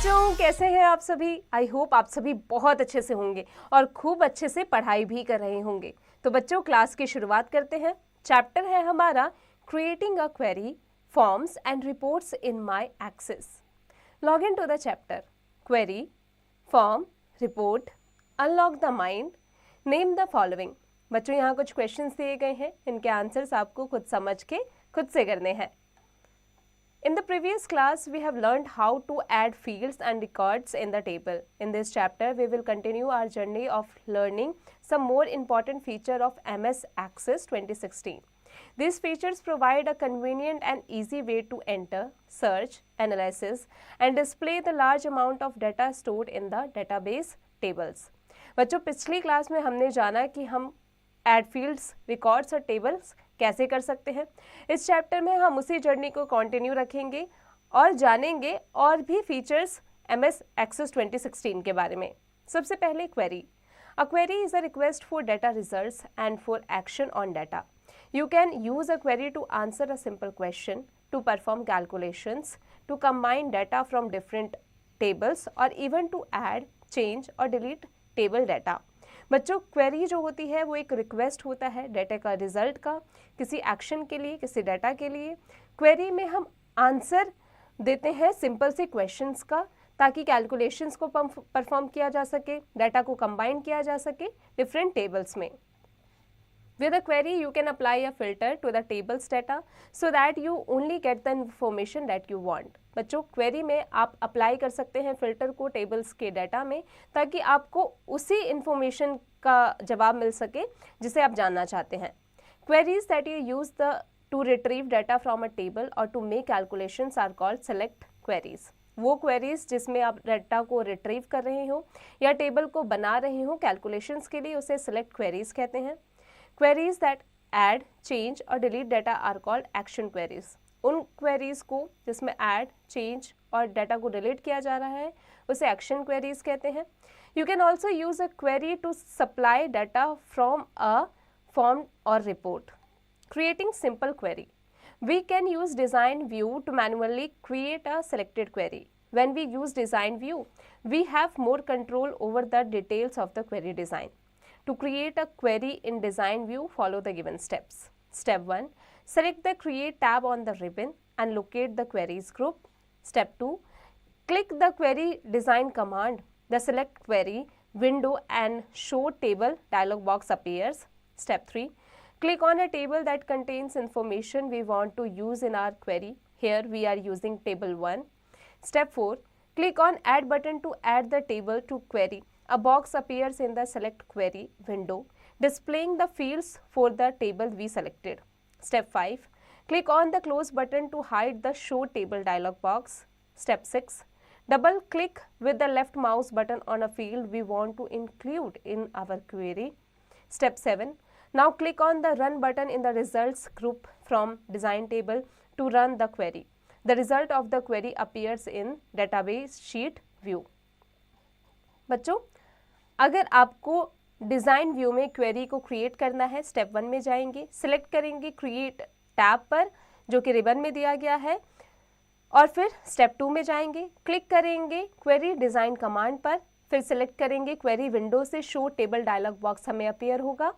बच्चों कैसे हैं आप सभी? आई होप आप सभी बहुत अच्छे से होंगे और खूब अच्छे से पढ़ाई भी कर रहे होंगे। तो बच्चों क्लास की शुरुआत करते हैं। चैप्टर है हमारा creating a query, forms and reports in my Access. Log in to the chapter. Query, form, report, unlock the mind, name the following. बच्चों यहाँ कुछ क्वेश्चंस दिए गए हैं, इनके आंसर्स आपको खुद समझ के खुद से करने हैं। In the previous class, we have learned how to add fields and records in the table. In this chapter, we will continue our journey of learning some more important feature of MS Access 2016. These features provide a convenient and easy way to enter, search, analysis, and display the large amount of data stored in the database tables. बच्चों पिछली class में हमने जाना कि हम add fields, records और tables कैसे कर सकते हैं। इस चैप्टर में हम उसी जर्नी को कंटिन्यू रखेंगे और जानेंगे और भी फीचर्स MS Access 2016 के बारे में। सबसे पहले query. A query is a request for data results and for action on data. You can use a query to answer a simple question, to perform calculations, to combine data from different tables or even to add, change or delete table data. बच्चों query जो होती है वो एक request होता है data का result का, किसी एक्शन के लिए, किसी डाटा के लिए। क्वेरी में हम आंसर देते हैं सिंपल से क्वेश्चंस का, ताकि कैलकुलेशंस को परफॉर्म किया जा सके, डाटा को कंबाइन किया जा सके डिफरेंट टेबल्स में। With a query, you can apply a filter to the table's data so that you only get the information that you want. बच्चों क्वेरी में आप अप्लाई कर सकते हैं फिल्टर को टेबल्स के डाटा में, ताकि आपको उसी इंफॉर्मेशन का जवाब मिल सके जिसे आप जानना चाहते हैं। Queries that you use to retrieve data from a table or to make calculations are called select queries. वो क्वेरीज जिसमें आप डाटा को रिट्रीव कर रहे हो या टेबल को बना रहे हो कैलकुलेशंस के लिए, उसे सिलेक्ट क्वेरीज कहते हैं। Queries that add, change और delete data are called action queries. उन queries को जिसमें add, change और data को delete किया जा रहा है उसे action queries कहते हैं। You can also use a query to supply data from a form or report. Creating simple query. We can use design view to manually create a selected query. When we use design view, we have more control over the details of the query design. To create a query in design view, follow the given steps. Step 1. Select the create tab on the ribbon and locate the queries group. Step 2. Click the query design command. The select query window and show table dialog box appears. Step 3. Click on a table that contains information we want to use in our query. Here we are using table 1. Step 4. Click on add button to add the table to query. A box appears in the select query window displaying the fields for the table we selected. Step 5. Click on the close button to hide the show table dialog box. Step 6. Double click with the left mouse button on a field we want to include in our query. Step 7. Now click on the run button in the results group from design table to run the query. The result of the query appears in database sheet view. बच्चों अगर आपको design view में query को create करना है, step 1 में जाएंगे, select करेंगे क्रिएट टैब पर जो कि रिबन में दिया गया है, और फिर स्टेप 2 में जाएंगे, क्लिक करेंगे क्वेरी डिज़ाइन कमांड पर, फिर सिलेक्ट करेंगे क्वेरी विंडो से शो टेबल डायलॉग बॉक्स हमें अपीयर होगा।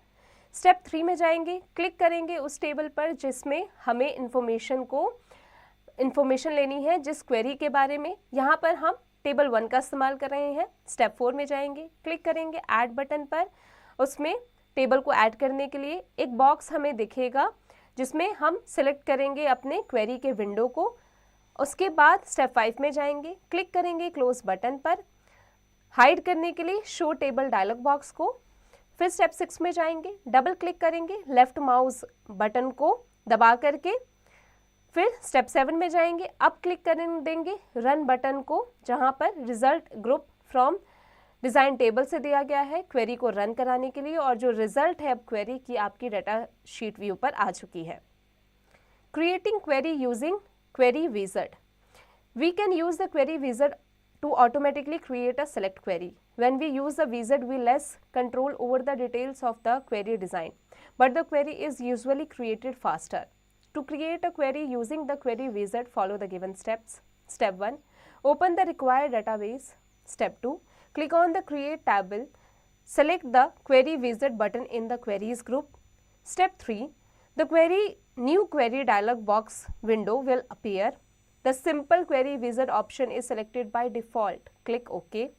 स्टेप 3 में जाएंगे, क्लिक करेंगे उस टेबल पर जिसमें हमें इंफॉर्मेशन लेनी है जिस क्वेरी के बारे में। यहाँ पर हम टेबल 1 का इस्तेमाल कर रहे हैं। स्टेप 4 में जाएंगे, क्लिक करेंगे ऐड बटन पर, उसमें टेबल को ऐड करने के लिए एक बॉक्स हमें दिखेगा जिसमें हम सिलेक्ट करेंगे अपने क्वेरी के विंडो को। उसके बाद स्टेप 5 में जाएंगे, क्लिक करेंगे क्लोज बटन पर हाइड करने के लिए शो टेबल डायलॉग बॉक्स को। फिर स्टेप 6 में जाएंगे, डबल क्लिक करेंगे लेफ्ट माउस बटन को दबा करके। फिर स्टेप 7 में जाएंगे, अब क्लिक कर देंगे रन बटन को जहां पर result group from design table से दिया गया है क्वेरी को रन कराने के लिए, और जो रिजल्ट है अब क्वेरी की आपकी डाटा शीट व्यू पर आ चुकी है। Creating query using query wizard. We can use the query wizard to automatically create a select query. When we use the wizard, we less control over the details of the query design, but the query is usually created faster. To create a query using the query wizard, follow the given steps. Step 1. Open the required database. Step 2. Click on the Create table. Select the Query Wizard button in the Queries group. Step 3. The New Query dialog box window will appear. The Simple Query Wizard option is selected by default. Click OK.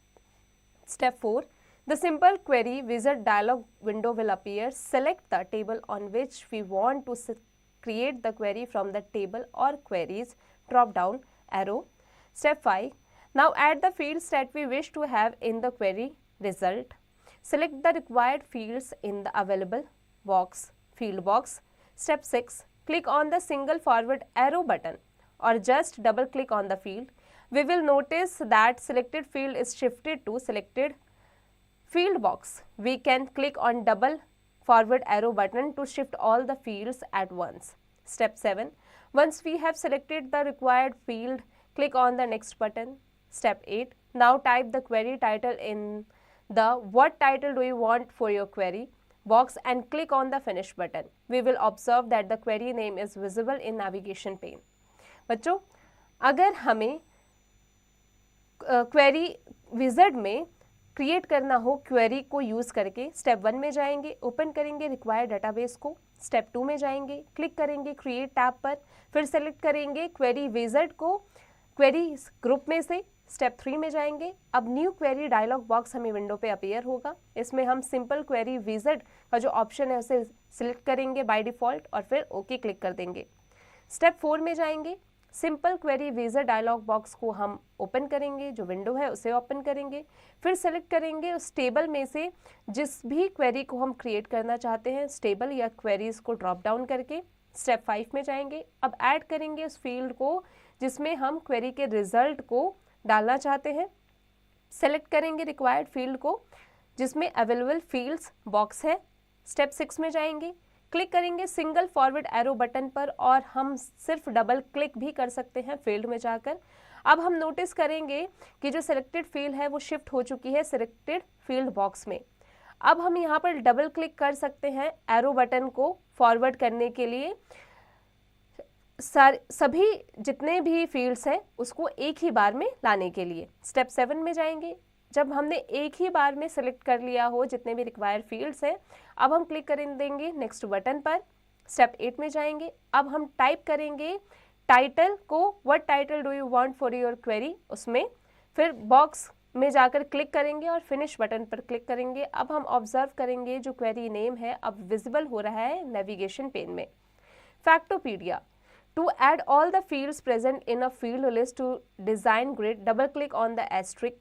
Step 4. The Simple Query Wizard dialog window will appear. Select the table on which we want to create the query from the table or queries drop-down arrow. Step 5. Now add the fields that we wish to have in the query result. Select the required fields in the available field box. Step 6. Click on the single forward arrow button or just double click on the field. We will notice that selected field is shifted to selected field box. We can click on double forward arrow button to shift all the fields at once. Step 7. Once we have selected the required field, click on the next button. Step 8. Now type the query title in the what title do you want for your query box and click on the finish button. We will observe that the query name is visible in navigation pane. बच्चों, अगर हमें query wizard में create करना हो query को use करके, step 1 में जाएंगे, ओपन करेंगे रिक्वायर्ड डेटाबेस को, स्टेप 2 में जाएंगे, क्लिक करेंगे क्रिएट टैब पर, फिर सेलेक्ट करेंगे क्वेरी विज़र्ड को क्वेरी ग्रुप में से, स्टेप 3 में जाएंगे। अब न्यू क्वेरी डायलॉग बॉक्स हमें विंडो पे अपीयर होगा। इसमें हम सिंपल क्वेरी विज़र्ड का जो ऑप्शन है उसे सिलेक्ट करेंगे बाय डिफ़ॉल्ट और फिर ओके क्लिक कर देंगे। स्टेप 4 में जाएंगे, simple query wizard dialog box को हम ओपन करेंगे, जो विंडो है उसे ओपन करेंगे, फिर सेलेक्ट करेंगे उस टेबल में से जिस भी क्वेरी को हम क्रिएट करना चाहते हैं, उस टेबल या क्वेरीज को ड्रॉप डाउन करके स्टेप 5 में जाएंगे। अब ऐड करेंगे उस फील्ड को जिसमें हम क्वेरी के रिजल्ट को डालना चाहते हैं, सेलेक्ट करेंगे रिक्वायर्ड फील्ड को जिसमें अवेलेबल फील्ड्स बॉक्स है। स्टेप 6 में जाएंगे, क्लिक करेंगे सिंगल फॉरवर्ड एरो बटन पर और हम सिर्फ डबल क्लिक भी कर सकते हैं फील्ड में जाकर। अब हम नोटिस करेंगे कि जो सिलेक्टेड फील्ड है वो शिफ्ट हो चुकी है सिलेक्टेड फील्ड बॉक्स में। अब हम यहाँ पर डबल क्लिक कर सकते हैं एरो बटन को फॉरवर्ड करने के लिए। सभी जितने भी फील्ड्स हैं उसको एक ही बार में लाने के लिए स्टेप 7 में जाएंगे। जब हमने एक ही बार में सेलेक्ट कर लिया हो जितने भी रिक्वायर्ड फील्ड्स हैं, अब हम क्लिक कर देंगे नेक्स्ट बटन पर। स्टेप 8 में जाएंगे, अब हम टाइप करेंगे टाइटल को, what title do you want for your query, उसमें फिर बॉक्स में जाकर क्लिक करेंगे और फिनिश बटन पर क्लिक करेंगे। अब हम ऑब्जर्व करेंगे जो क्वेरी नेम है अब विजिबल हो रहा है नेविगेशन पेन में। फैक्टोपीडिया, to add all the fields present in a field list to design grid, double click on the asterisk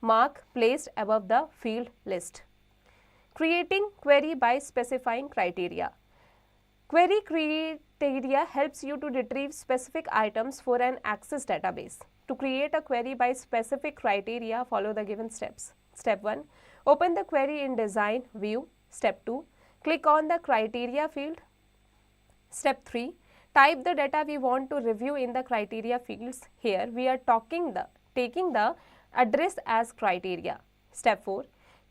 mark placed above the field list. Creating query by specifying criteria. Query criteria helps you to retrieve specific items for an Access database. To create a query by specific criteria, follow the given steps. Step 1. Open the query in Design View. Step 2. Click on the Criteria field. Step 3. Type the data we want to review in the criteria fields. Here we are taking the address as criteria. Step 4.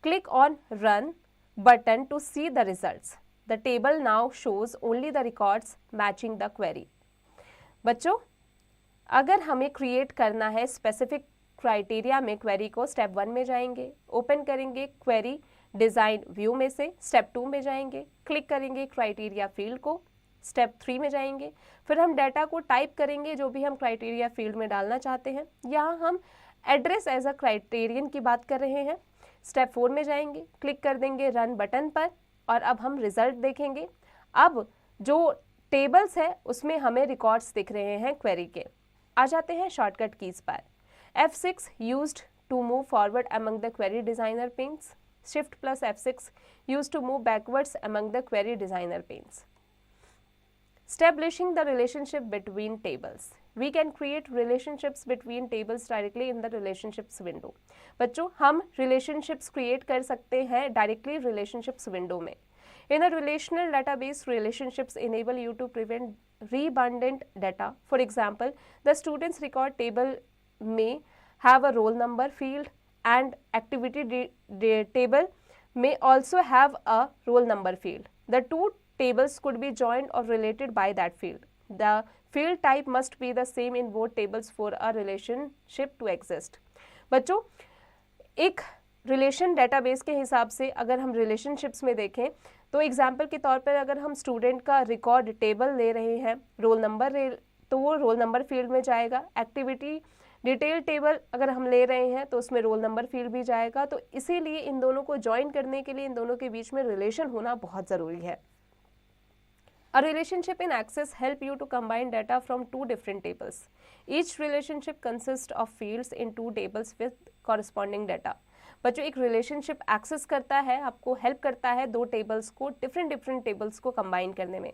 Click on Run button to see the results. The table now shows only the records matching the query. बच्चों, अगर हमें create करना है specific criteria में query को, step 1 में जाएंगे, open करेंगे क्वेरी डिज़ाइन व्यू में से, स्टेप 2 में जाएंगे, क्लिक करेंगे क्राइटेरिया फील्ड को, स्टेप 3 में जाएंगे, फिर हम डाटा को टाइप करेंगे जो भी हम क्राइटेरिया फील्ड में डालना चाहते हैं। यहाँ हम एड्रेस एज अ क्राइटेरियन की बात कर रहे हैं। स्टेप 4 में जाएंगे, क्लिक कर देंगे रन बटन पर और अब हम रिजल्ट देखेंगे। अब जो टेबल्स है उसमें हमें रिकॉर्ड्स दिख रहे हैं क्वेरी के। आ जाते हैं शॉर्टकट कीज पर। F6 used to move forward among the query designer panes, shift plus F6 used to move backwards among the query designer panes. Establishing the relationship between tables. We can create relationships between tables directly in the relationships window. बच्चों, हम relationships create कर सकते हैं directly relationships window में। In a relational database, relationships enable you to prevent redundant data. For example, the students record table may have a roll number field and activity table may also have a roll number field. The two tables could be joined or related by that field. The field type must be the same in both tables for a relationship to exist. बच्चों, एक relation database के हिसाब से अगर हम relationships में देखें तो एग्जाम्पल के तौर पर अगर हम स्टूडेंट का रिकॉर्ड टेबल ले रहे हैं, रोल नंबर तो वो रोल नंबर फील्ड में जाएगा। एक्टिविटी डिटेल टेबल अगर हम ले रहे हैं तो उसमें रोल नंबर फील्ड भी जाएगा। तो इसीलिए इन दोनों को ज्वाइन करने के लिए इन दोनों के बीच में रिलेशन होना बहुत ज़रूरी है। A relationship in Access help you to combine data from two different tables. Each relationship consists of fields in two tables with corresponding data. बच्चों, एक रिलेशनशिप एक्सेस करता है, आपको हेल्प करता है दो टेबल्स को डिफरेंट टेबल्स को कंबाइन करने में।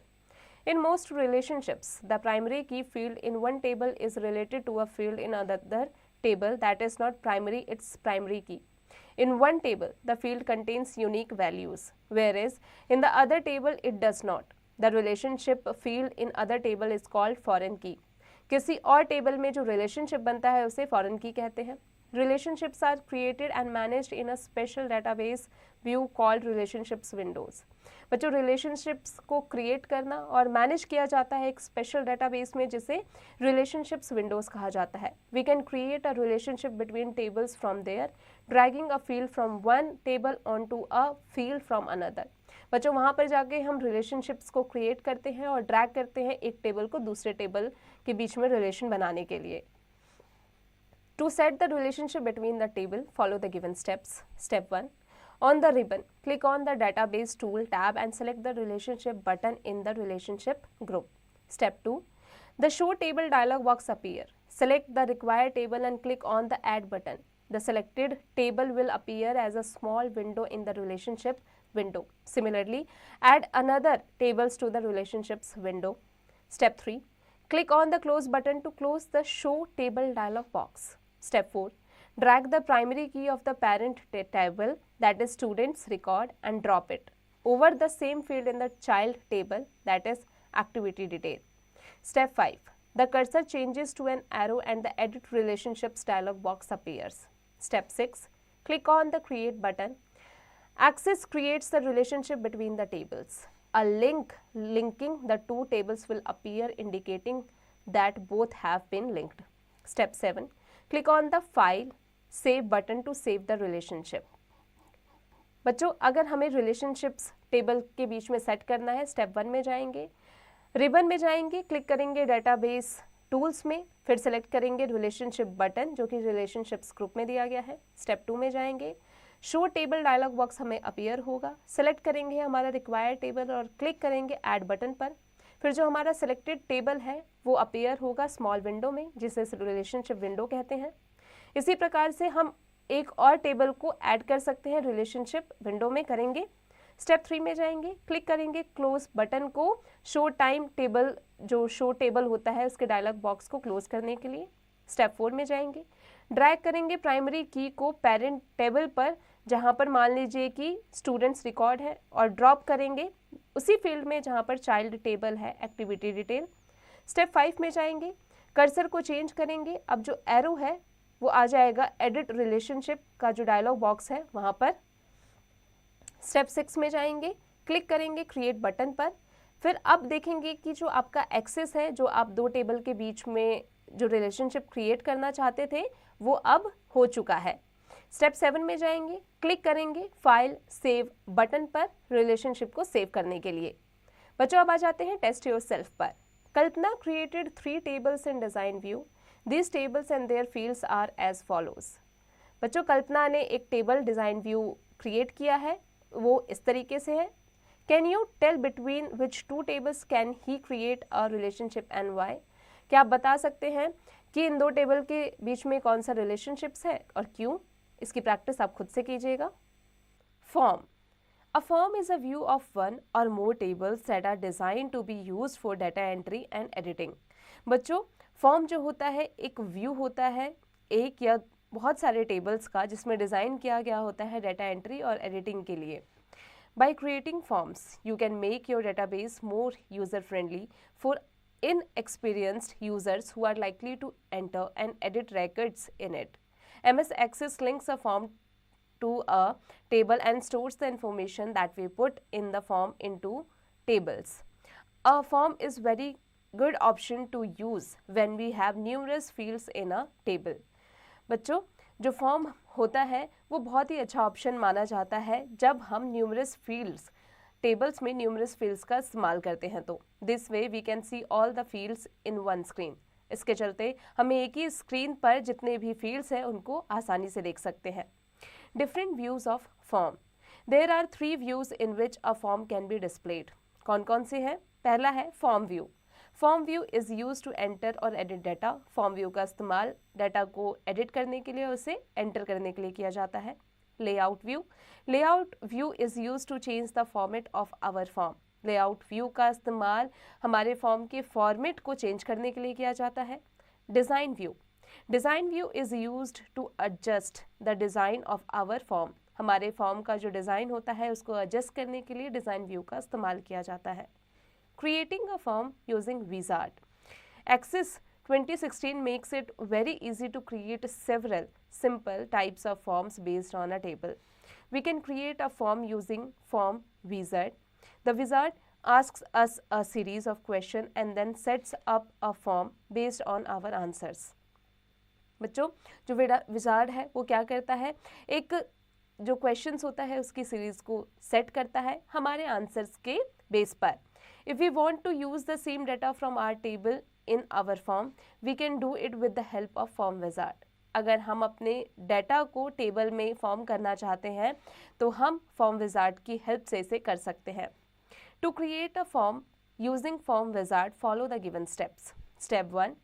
In most relationships, the primary key field in one table is related to a field in another table that is not primary, its primary key. In one table, the field contains unique values, whereas in the other table it does not. The relationship field in other table is called foreign key. किसी और table में जो relationship बनता है उसे foreign की कहते हैं। Relationships are created and managed in a special database view called relationships windows. बच्चों, रिलेशनशिप्स को क्रिएट करना और मैनेज किया जाता है एक स्पेशल डेटाबेस में जिसे रिलेशनशिप्स विंडोज कहा जाता है। We can create a relationship between tables from there, dragging a field from one table on to a field from another. बच्चों, वहाँ पर जाके हम रिलेशनशिप्स को क्रिएट करते हैं और ड्रैग करते हैं एक टेबल को दूसरे टेबल के बीच में रिलेशन बनाने के लिए। To set the relationship between the table, follow the given steps. Step 1. On the ribbon, click on the Database Tool tab and select the Relationship button in the Relationship group. Step 2. The Show Table dialog box appear. Select the required table and click on the Add button. The selected table will appear as a small window in the Relationship window. Similarly, add another tables to the Relationships window. Step 3. Click on the Close button to close the Show Table dialog box. Step 4. Drag the primary key of the parent table, that is student's record, and drop it over the same field in the child table, that is activity detail. Step 5. The cursor changes to an arrow and the Edit Relationships dialog box appears. Step 6. Click on the Create button. Access creates the relationship between the tables. A link linking the two tables will appear indicating that both have been linked. Step 7. Click on the File Save button to save the relationship. बच्चों, अगर हमें relationships table के बीच में set करना है, step 1 में जाएंगे, ribbon में जाएंगे, क्लिक करेंगे डेटाबेस टूल्स में, फिर सेलेक्ट करेंगे रिलेशनशिप बटन जो कि रिलेशनशिप्स ग्रुप में दिया गया है। स्टेप 2 में जाएंगे, शो टेबल डायलॉग बॉक्स हमें अपीयर होगा, सेलेक्ट करेंगे हमारा रिक्वायर्ड टेबल और क्लिक करेंगे ऐड बटन पर। फिर जो हमारा सेलेक्टेड टेबल है वो अपीयर होगा स्मॉल विंडो में जिसे रिलेशनशिप विंडो कहते हैं। इसी प्रकार से हम एक और टेबल को ऐड कर सकते हैं रिलेशनशिप विंडो में करेंगे। स्टेप 3 में जाएंगे, क्लिक करेंगे क्लोज बटन को शो टाइम टेबल जो शो टेबल होता है उसके डायलॉग बॉक्स को क्लोज करने के लिए। स्टेप 4 में जाएंगे, ड्रैग करेंगे प्राइमरी की को पेरेंट टेबल पर जहां पर मान लीजिए कि स्टूडेंट्स रिकॉर्ड है और ड्रॉप करेंगे उसी फील्ड में जहां पर चाइल्ड टेबल है एक्टिविटी डिटेल। स्टेप 5 में जाएंगे, कर्सर को चेंज करेंगे, अब जो एरो है वो आ जाएगा एडिट रिलेशनशिप का जो डायलॉग बॉक्स है वहां पर। स्टेप 6 में जाएंगे, क्लिक करेंगे क्रिएट बटन पर। फिर अब देखेंगे कि जो आपका एक्सेस है, जो आप दो टेबल के बीच में जो रिलेशनशिप क्रिएट करना चाहते थे वो अब हो चुका है। स्टेप 7 में जाएंगे, क्लिक करेंगे फाइल सेव बटन पर रिलेशनशिप को सेव करने के लिए। बच्चों, अब आ जाते हैं टेस्ट योरसेल्फ पर। Kalpana created 3 tables in design view. These tables and their fields are as follows. बच्चों, कल्पना ने एक टेबल डिज़ाइन व्यू क्रिएट किया है, वो इस तरीके से है। Can you tell between which two tables can he create a relationship and why? क्या आप बता सकते हैं कि इन दो टेबल के बीच में कौन सा रिलेशनशिप्स है और क्यों? इसकी प्रैक्टिस आप खुद से कीजिएगा। Form. A form is a view of one or more tables that are designed to be used for data entry and editing. बच्चों, फॉर्म जो होता है एक व्यू होता है एक या बहुत सारे टेबल्स का जिसमें डिज़ाइन किया गया होता है डाटा एंट्री और एडिटिंग के लिए। By creating forms you can make your database more user friendly for inexperienced users who are likely to enter and edit records in it. MS Access links a form to a table and stores the information that we put in the form into tables. A form is very good option to use when we have numerous fields in a table. बच्चों, जो form होता है वो बहुत ही अच्छा option माना जाता है जब हम न्यूमरस फील्ड्स टेबल्स में न्यूमरस फील्ड्स का इस्तेमाल करते हैं तो this way we can see all the fields in one screen. इसके चलते हमें एक ही स्क्रीन पर जितने भी फील्ड्स हैं उनको आसानी से देख सकते हैं. Different views of form. There are 3 views in which a form can be displayed. कौन कौन से हैं? पहला है form view. Form view is use to enter और एडिट डाटा. फॉर्म व्यू का इस्तेमाल डाटा को एडिट करने के लिए और उसे एंटर करने के लिए किया जाता है. Layout view. Layout view is use to change the format of our form. Layout view का इस्तेमाल हमारे फॉर्म के फॉर्मेट को चेंज करने के लिए किया जाता है. Design view. Design view is used to adjust the design of our form. हमारे फॉर्म का जो डिज़ाइन होता है उसको एडजस्ट करने के लिए डिज़ाइन व्यू का इस्तेमाल किया जाता है. Creating a form using Wizard. Axis 2016 makes it very easy to create several simple types of forms based on a table. We can create a form using Form Wizard. The Wizard asks us a series of questions and then sets up a form based on our answers. बच्चों, जो wizard है वो क्या करता है, एक जो questions होता है उसकी सीरीज को सेट करता है हमारे आंसर्स के बेस पर. If we want to use the same data from our table in our form, we can do it with the help of Form Wizard. अगर हम अपने डाटा को टेबल में फॉर्म करना चाहते हैं तो हम फॉर्म विजार्ड की हेल्प से इसे कर सकते हैं. To create a form using Form Wizard, follow the given steps. Step 1.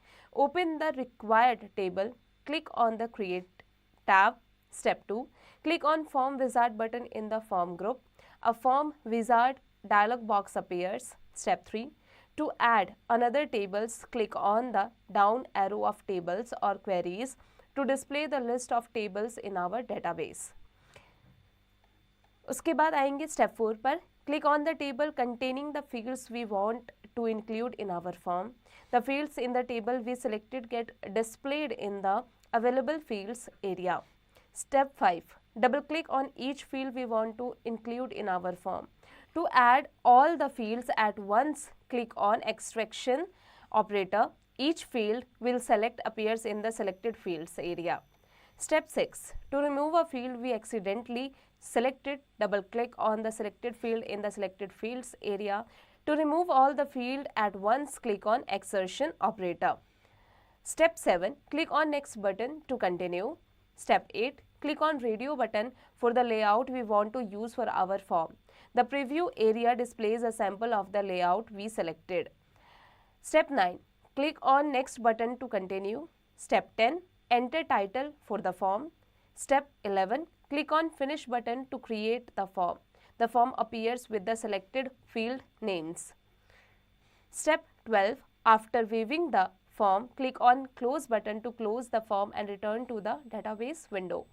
Open the required table. Click on the Create tab. Step 2. Click on Form Wizard button in the form group. A Form Wizard dialog box appears. Step 3. To add another tables, click on the down arrow of tables or queries to display the list of tables in our database. उसके बाद आएंगे step 4 पर. Click on the table containing the fields we want to include in our form. The fields in the table we selected get displayed in the available fields area. Step 5. Double click on each field we want to include in our form. To add all the fields at once, click on extraction operator. Each field will select appears in the selected fields area. Step 6. To remove a field we accidentally selected, double click on the selected field in the selected fields area. To remove all the field at once, click on extraction operator. Step 7. Click on next button to continue. Step 8. Click on radio button for the layout we want to use for our form. The preview area displays a sample of the layout we selected. Step 9. Click on next button to continue. Step 10. Enter title for the form. Step 11. Click on finish button to create the form. The form appears with the selected field names. Step 12. After viewing the form, click on close button to close the form and return to the database window.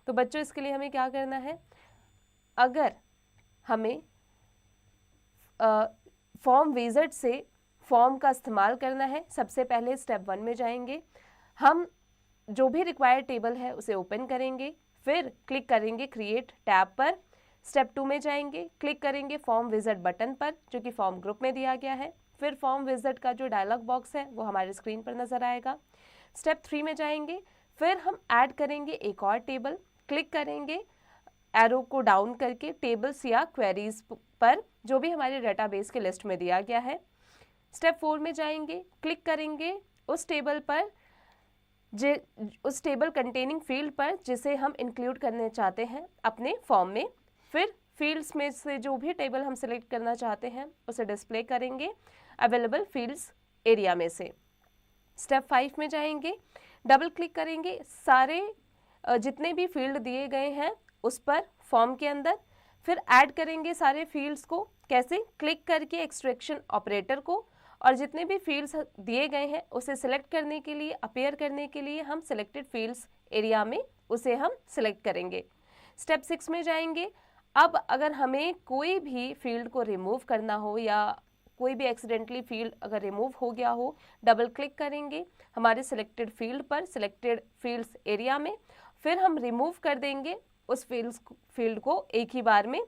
तो बच्चों, इसके लिए हमें क्या करना है, अगर हमें फॉर्म विज़ार्ड से फॉर्म का इस्तेमाल करना है, सबसे पहले स्टेप 1 में जाएंगे. हम जो भी रिक्वायर्ड टेबल है उसे ओपन करेंगे, फिर क्लिक करेंगे क्रिएट टैब पर. स्टेप 2 में जाएंगे, क्लिक करेंगे फॉर्म विज़ार्ड बटन पर जो कि फॉर्म ग्रुप में दिया गया है. फिर फॉर्म विज़ार्ड का जो डायलॉग बॉक्स है वो हमारे स्क्रीन पर नज़र आएगा. स्टेप 3 में जाएंगे, फिर हम ऐड करेंगे एक और टेबल. क्लिक करेंगे एरो को डाउन करके टेबल्स या क्वेरीज पर जो भी हमारे डेटाबेस के लिस्ट में दिया गया है. स्टेप 4 में जाएंगे, क्लिक करेंगे उस टेबल पर उस टेबल कंटेनिंग फील्ड पर जिसे हम इंक्लूड करने चाहते हैं अपने फॉर्म में. फिर फील्ड्स में से जो भी टेबल हम सिलेक्ट करना चाहते हैं उसे डिस्प्ले करेंगे अवेलेबल फील्ड्स एरिया में से. स्टेप 5 में जाएंगे, डबल क्लिक करेंगे सारे जितने भी फील्ड दिए गए हैं उस पर फॉर्म के अंदर. फिर ऐड करेंगे सारे फील्ड्स को. कैसे? क्लिक करके एक्सट्रैक्शन ऑपरेटर को, और जितने भी फील्ड्स दिए गए हैं उसे सिलेक्ट करने के लिए, अपेयर करने के लिए हम सिलेक्टेड फील्ड्स एरिया में उसे हम सिलेक्ट करेंगे. स्टेप 6 में जाएंगे. अब अगर हमें कोई भी फील्ड को रिमूव करना हो या कोई भी एक्सीडेंटली फील्ड अगर रिमूव हो गया हो, डबल क्लिक करेंगे हमारे सिलेक्टेड फील्ड पर सिलेक्टेड फील्ड्स एरिया में. फिर हम रिमूव कर देंगे उस फील्ड को एक ही बार में.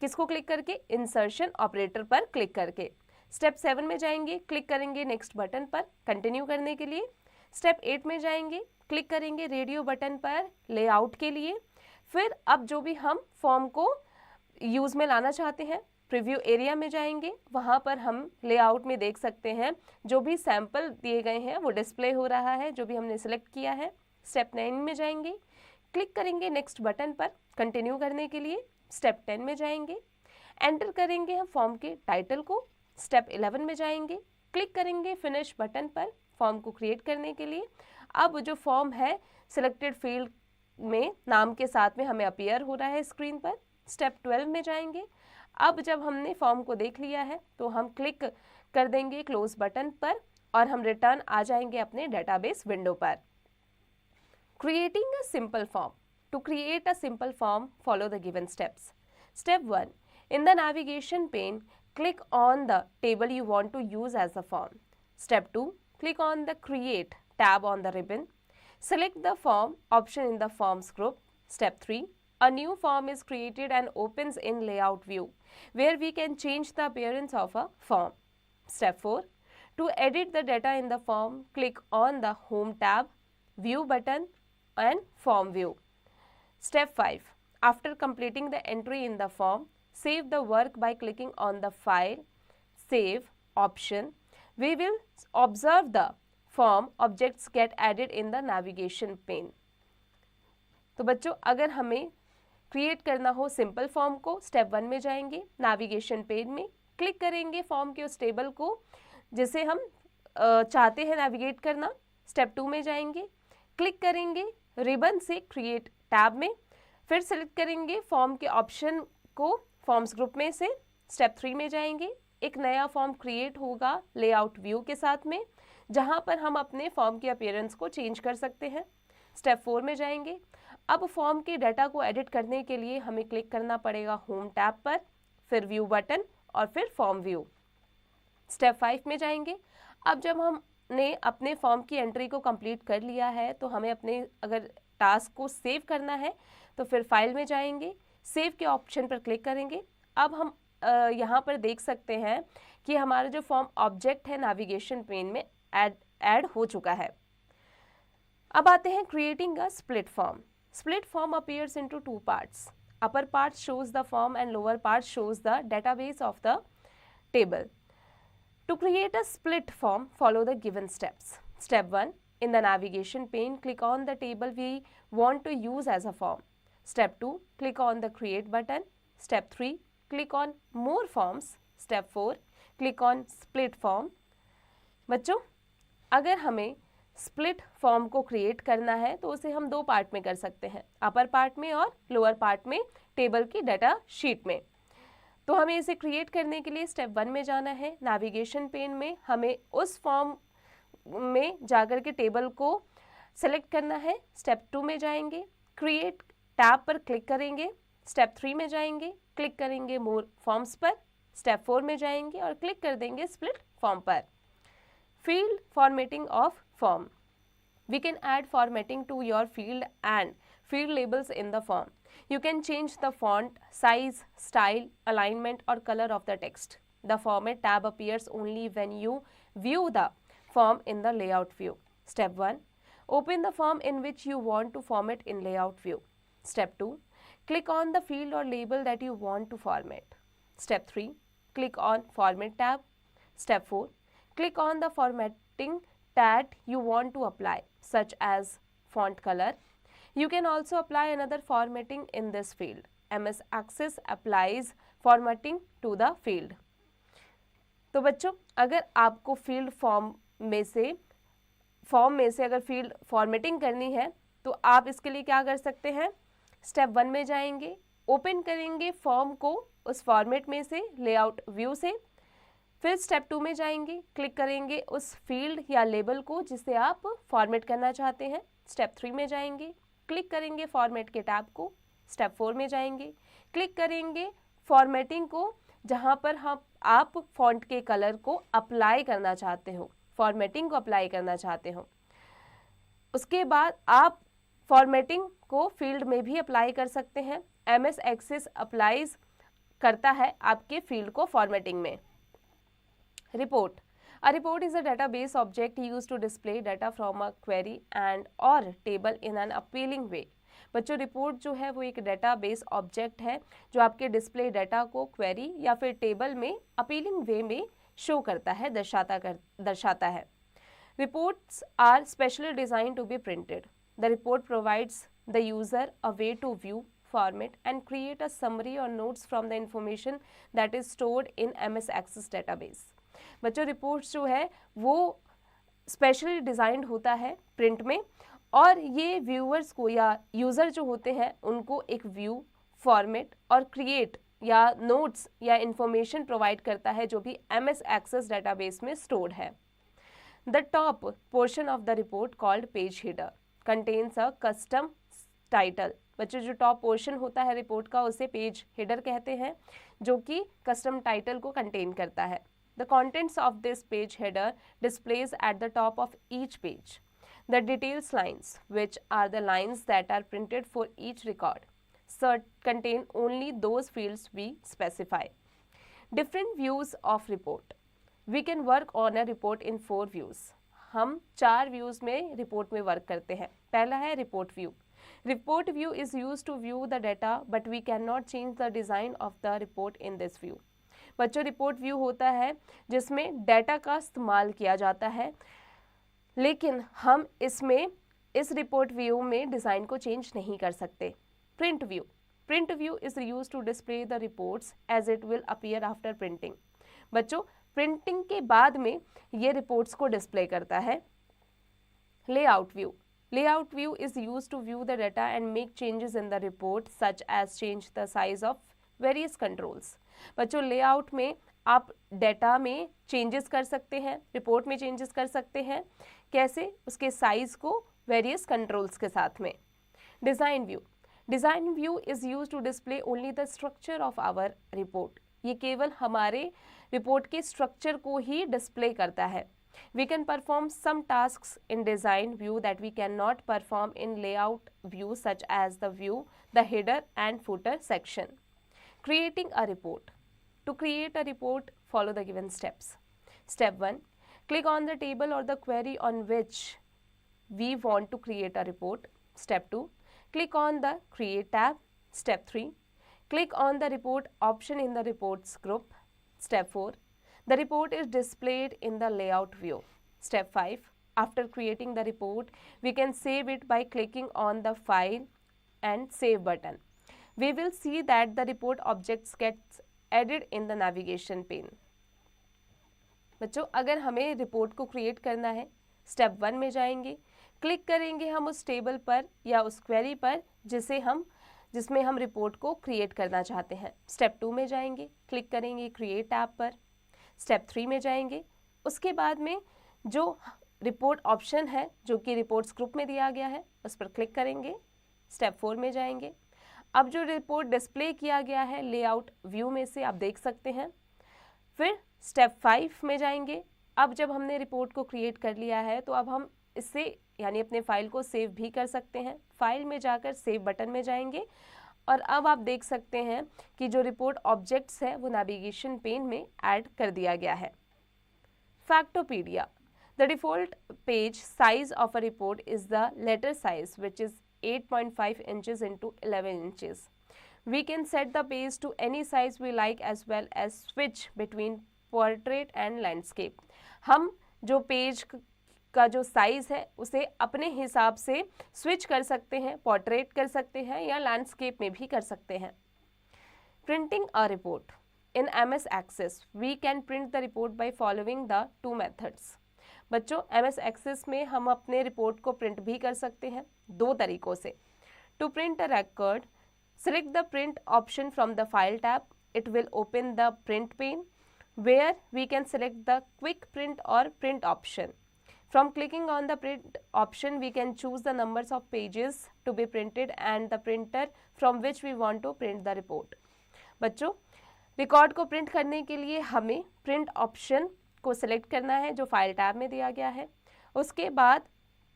किसको क्लिक करके? इंसर्शन ऑपरेटर पर क्लिक करके. स्टेप 7 में जाएंगे, क्लिक करेंगे नेक्स्ट बटन पर कंटिन्यू करने के लिए। स्टेप 8 में जाएंगे, क्लिक करेंगे रेडियो बटन पर लेआउट के लिए। फिर अब जो भी हम फॉर्म को यूज़ में लाना चाहते हैं, प्रीव्यू एरिया में जाएंगे, वहाँ पर हम लेआउट में देख सकते हैं जो भी सैंपल दिए गए हैं वो डिस्प्ले हो रहा है, जो भी हमने सेलेक्ट किया है। स्टेप 9 में जाएंगे, क्लिक करेंगे नेक्स्ट बटन पर कंटिन्यू करने के लिए। स्टेप 10 में जाएंगे, एंटर करेंगे हम फॉर्म के टाइटल को। स्टेप 11 में जाएंगे, क्लिक करेंगे फिनिश बटन पर फॉर्म को क्रिएट करने के लिए। अब जो फॉर्म है सिलेक्टेड फील्ड में नाम के साथ में हमें अपीयर हो रहा है स्क्रीन पर। स्टेप 12 में जाएंगे, अब जब हमने फॉर्म को देख लिया है तो हम क्लिक कर देंगे क्लोज बटन पर और हम रिटर्न आ जाएंगे अपने डेटाबेस विंडो पर। Creating a simple form. To create a simple form, follow the given steps. Step 1, in the navigation pane, click on the table you want to use as a form. Step 2, click on the Create tab on the ribbon. Select the form option in the Forms group. Step 3, a new form is created and opens in Layout view, where we can change the appearance of a form. Step 4, to edit the data in the form, click on the Home tab, View button and Form view. Step 5, after completing the entry in the form, save the work by clicking on the File, Save option. We will observe the form objects get added in the navigation pane. तो बच्चों, अगर हमें create करना हो simple form को, step 1 में जाएंगे, navigation pen में क्लिक करेंगे फॉर्म के उस टेबल को जिसे हम चाहते हैं नेविगेट करना। स्टेप 2 में जाएंगे, क्लिक करेंगे रिबन से क्रिएट टैब में, फिर सेलेक्ट करेंगे फॉर्म के ऑप्शन को फॉर्म्स ग्रुप में से। स्टेप 3 में जाएंगे, एक नया फॉर्म क्रिएट होगा लेआउट व्यू के साथ में, जहां पर हम अपने फॉर्म की अपीयरेंस को चेंज कर सकते हैं। स्टेप 4 में जाएंगे, अब फॉर्म के डाटा को एडिट करने के लिए हमें क्लिक करना पड़ेगा होम टैब पर, फिर व्यू बटन और फिर फॉर्म व्यू। स्टेप 5 में जाएंगे, अब जब हमने अपने फॉर्म की एंट्री को कंप्लीट कर लिया है तो हमें अपने अगर टास्क को सेव करना है तो फिर फाइल में जाएंगे, सेव के ऑप्शन पर क्लिक करेंगे। अब हम यहाँ पर देख सकते हैं कि हमारा जो फॉर्म ऑब्जेक्ट है नेविगेशन पेन में ऐड हो चुका है। अब आते हैं creating a split form. Split form appears into 2 parts. Upper part shows the form and lower part shows the database of the table. To create a split form, follow the given steps. Step 1, in the navigation pane, click on the table we want to use as a form. Step 2, click on the create button. Step 3, click on more forms. Step 4, click on split form. बच्चों, अगर हमें split form को create करना है तो उसे हम 2 part में कर सकते हैं, अपर पार्ट में और लोअर पार्ट में टेबल की डाटा शीट में। तो हमें इसे क्रिएट करने के लिए स्टेप 1 में जाना है, नेविगेशन पेन में हमें उस फॉर्म में जाकर के टेबल को सेलेक्ट करना है। स्टेप 2 में जाएंगे, क्रिएट टैब पर क्लिक करेंगे। स्टेप 3 में जाएंगे, क्लिक करेंगे मोर फॉर्म्स पर। स्टेप 4 में जाएंगे और क्लिक कर देंगे स्प्लिट फॉर्म पर। Field formatting of form. We can add formatting to your field and field labels in the form. You can change the font, size, style, alignment or color of the text. The Format tab appears only when you view the form in the Layout view. Step 1. Open the form in which you want to format in Layout view. Step 2. Click on the field or label that you want to format. Step 3. Click on Format tab. Step 4. Click on the formatting that you want to apply, such as font color. You can also apply another formatting in this field. MS Access applies formatting to the field. तो बच्चों, अगर आपको field form में से अगर field formatting करनी है तो आप इसके लिए क्या कर सकते हैं। स्टेप 1 में जाएंगे, ओपन करेंगे फॉर्म को उस फॉर्मेट में से लेआउट व्यू से। फिर स्टेप 2 में जाएंगे, क्लिक करेंगे उस फील्ड या लेबल को जिसे आप फॉर्मेट करना चाहते हैं। स्टेप 3 में जाएंगे, क्लिक करेंगे फॉर्मेट के टैब को। स्टेप 4 में जाएंगे, क्लिक करेंगे फॉर्मेटिंग को जहां पर आप फॉन्ट के कलर को अप्लाई करना चाहते हो, फॉर्मेटिंग को अप्लाई करना चाहते हो। उसके बाद आप फॉर्मेटिंग को फील्ड में भी अप्लाई कर सकते हैं। MS Access अप्लाइज करता है आपके फील्ड को फॉर्मेटिंग में। Report. A report is a database object used to display data from a query and or table in an appealing way. बच्चों रिपोर्ट जो है वो एक डेटाबेस ऑब्जेक्ट है जो आपके डिस्प्ले डाटा को क्वेरी या फिर टेबल में अपीलिंग वे में शो करता है, दर्शाता है. Reports are specially designed to be printed. The report provides the user a way to view, format and create a summary or notes from the information that is stored in MS Access database. बच्चों reports जो है वो specially designed होता है print में और ये viewers को या यूज़र जो होते हैं उनको एक व्यू, फॉर्मेट और क्रिएट या नोट्स या इंफॉर्मेशन प्रोवाइड करता है जो भी MS Access database में स्टोर्ड है. The top portion of the report called page header contains a custom title. बच्चों जो टॉप पोर्शन होता है रिपोर्ट का उसे पेज हेडर कहते हैं जो कि कस्टम टाइटल को कंटेन करता है. The contents of this page header displays at the top of each page. The details lines, which are the lines that are printed for each record, contain only those fields we specify. Different views of report. We can work on a report in 4 views. हम 4 views में report में work करते हैं. पहला है report view. Report view is use to view the data but we can not change the design of the report in this view. बच्चों report view होता है जिसमें डाटा का इस्तेमाल किया जाता है लेकिन हम इस रिपोर्ट व्यू में डिज़ाइन को चेंज नहीं कर सकते. Print view. Print view is use to display the reports as it will appear after printing. बच्चों प्रिंटिंग के बाद में ये रिपोर्ट्स को डिस्प्ले करता है. Layout view. Layout view is use to view the data and make changes in the report such as change the size of various controls. बच्चों layout में आप डाटा में चेंजेस कर सकते हैं, रिपोर्ट में चेंजेस कर सकते हैं. कैसे? उसके साइज को वेरियस कंट्रोल्स के साथ में. Design view. Design view is use to display only the structure of our report. ये केवल हमारे रिपोर्ट के स्ट्रक्चर को ही डिस्प्ले करता है. We can perform some tasks in design view that we can not perform in layout view such as the view, the header and footer section. Creating a report. To create a report, follow the given steps. Step 1. Click on the table or the query on which we want to create a report. Step 2. Click on the Create tab. Step 3. Click on the Report option in the Reports group. Step 4. The report is displayed in the Layout view. Step 5. After creating the report, we can save it by clicking on the File and Save button. We will see that the report objects gets added in the navigation pane. बच्चों अगर हमें report को create करना है step 1 में जाएंगे, click करेंगे हम उस टेबल पर या उस क्वेरी पर जिसमें हम रिपोर्ट को क्रिएट करना चाहते हैं. स्टेप 2 में जाएंगे, क्लिक करेंगे क्रिएट ऐप पर. स्टेप 3 में जाएंगे, उसके बाद में जो रिपोर्ट ऑप्शन है जो कि रिपोर्ट्स ग्रुप में दिया गया है उस पर क्लिक करेंगे. स्टेप 4 में जाएंगे. अब जो रिपोर्ट डिस्प्ले किया गया है लेआउट व्यू में से आप देख सकते हैं. फिर स्टेप 5 में जाएंगे. अब जब हमने रिपोर्ट को क्रिएट कर लिया है तो अब हम इससे यानी अपने फाइल को सेव भी कर सकते हैं. फाइल में जाकर सेव बटन में जाएंगे और अब आप देख सकते हैं कि जो रिपोर्ट ऑब्जेक्ट्स है वो नेविगेशन पेन में ऐड कर दिया गया है. Factopedia. The default page size of a report is the letter size which is 8.5 inches into 11 inches. We can set the page to any size we like as well as switch between portrait and landscape. हम जो page का जो size है उसे अपने हिसाब से switch कर सकते हैं, पोर्ट्रेट कर सकते हैं या लैंडस्केप में भी कर सकते हैं. Printing a report. In MS Access, we can print the report by following the 2 methods. बच्चों MS Access में हम अपने रिपोर्ट को प्रिंट भी कर सकते हैं 2 तरीकों से. To print a record, select the print option from the file tab. It will open the print pane where we can select the quick print or print option. From clicking on the print option, we can choose the numbers of pages to be printed and the printer from which we want to print the report. बच्चों record को print करने के लिए हमें print option को select करना है जो फाइल टैब में दिया गया है. उसके बाद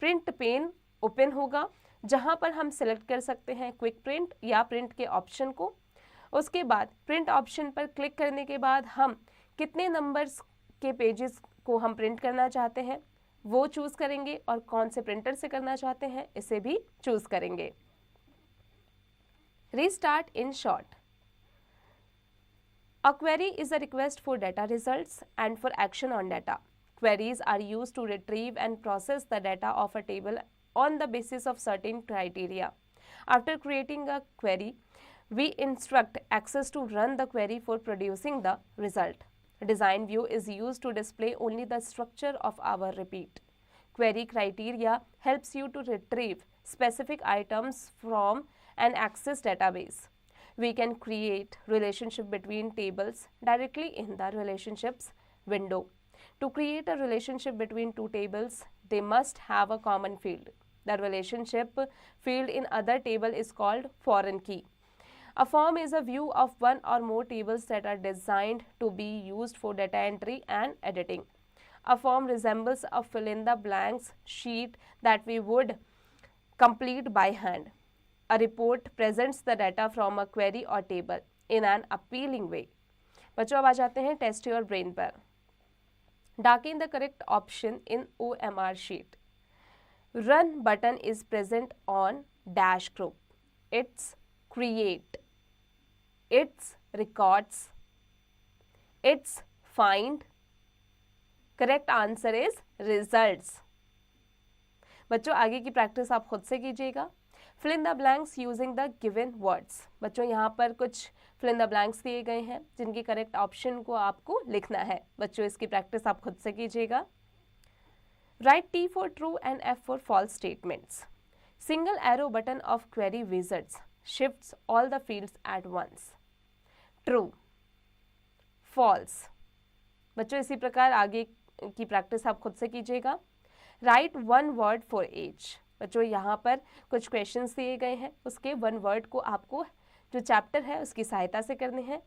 प्रिंट पेन ओपन होगा जहां पर हम सिलेक्ट कर सकते हैं क्विक प्रिंट या प्रिंट के ऑप्शन को. उसके बाद प्रिंट ऑप्शन पर क्लिक करने के बाद हम कितने नंबर्स के पेजेस को हम प्रिंट करना चाहते हैं वो चूज करेंगे और कौन से प्रिंटर से करना चाहते हैं इसे भी चूज करेंगे। Restart in short. A query is a request for data results and for action on data. Queries are used to retrieve and process the data of a table on the basis of certain criteria. After creating a query, we instruct access to run the query for producing the result. Design view is used to display only the structure of our repeat. Query criteria helps you to retrieve specific items from an Access database. We can create relationship between tables directly in the relationships window. To create a relationship between two tables, they must have a common field. The relationship field in other table is called foreign key. A form is a view of one or more tables that are designed to be used for data entry and editing. A form resembles a fill-in-the-blanks sheet that we would complete by hand. A report presents the data from a query or table in an appealing way. बच्चों अब आ जाते हैं test your brain पर। Darken the correct option in OMR sheet. Run button is present on dash group. It's create. It's records. It's find. Correct answer is results. बच्चों आगे की practice आप खुद से कीजिएगा। Fill in the blanks using the given words. बच्चों यहाँ पर कुछ फिल इन द ब्लैंक्स दिए गए हैं जिनके करेक्ट ऑप्शन को आपको लिखना है। बच्चों इसकी प्रैक्टिस आप खुद से कीजिएगा। Write T for true and F for false statements. Single arrow button of query wizards shifts all the fields at once. True, false. बच्चों इसी प्रकार आगे की प्रैक्टिस आप खुद से कीजिएगा। Write one word for each. बच्चों यहाँ पर कुछ क्वेश्चंस दिए गए हैं, उसके वन वर्ड को आपको जो चैप्टर है उसकी सहायता से करने हैं।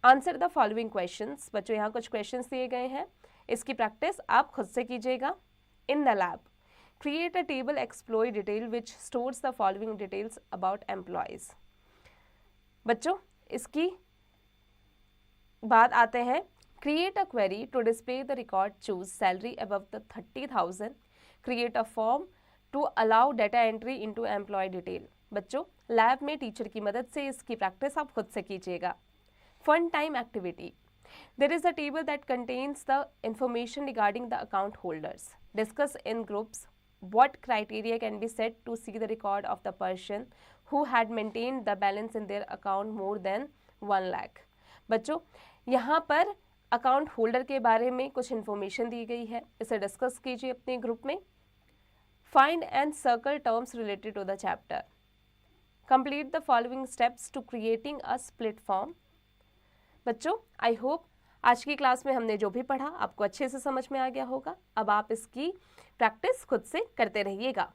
Answer the following questions. बच्चों यहाँ कुछ क्वेश्चंस दिए गए हैं, इसकी प्रैक्टिस आप खुद से कीजिएगा। In the lab create a table employ detail which stores the following details about employees. बच्चों इसकी बात आते हैं। Create a query to display the record whose salary above the 30,000। Create a form to allow data entry into employ detail. बच्चों lab में teacher की मदद से इसकी प्रैक्टिस आप खुद से कीजिएगा। Fun time activity. There is a table that contains the information regarding the account holders. Discuss in groups what criteria can be set to see the record of the person who had maintained the balance in their account more than 1 lakh। बच्चों यहाँ पर account holder के बारे में कुछ information दी गई है, इसे डिस्कस कीजिए अपने ग्रुप में। Find and circle terms related to the chapter. Complete the following steps to creating a split form. बच्चों आई होप आज की क्लास में हमने जो भी पढ़ा आपको अच्छे से समझ में आ गया होगा। अब आप इसकी प्रैक्टिस खुद से करते रहिएगा।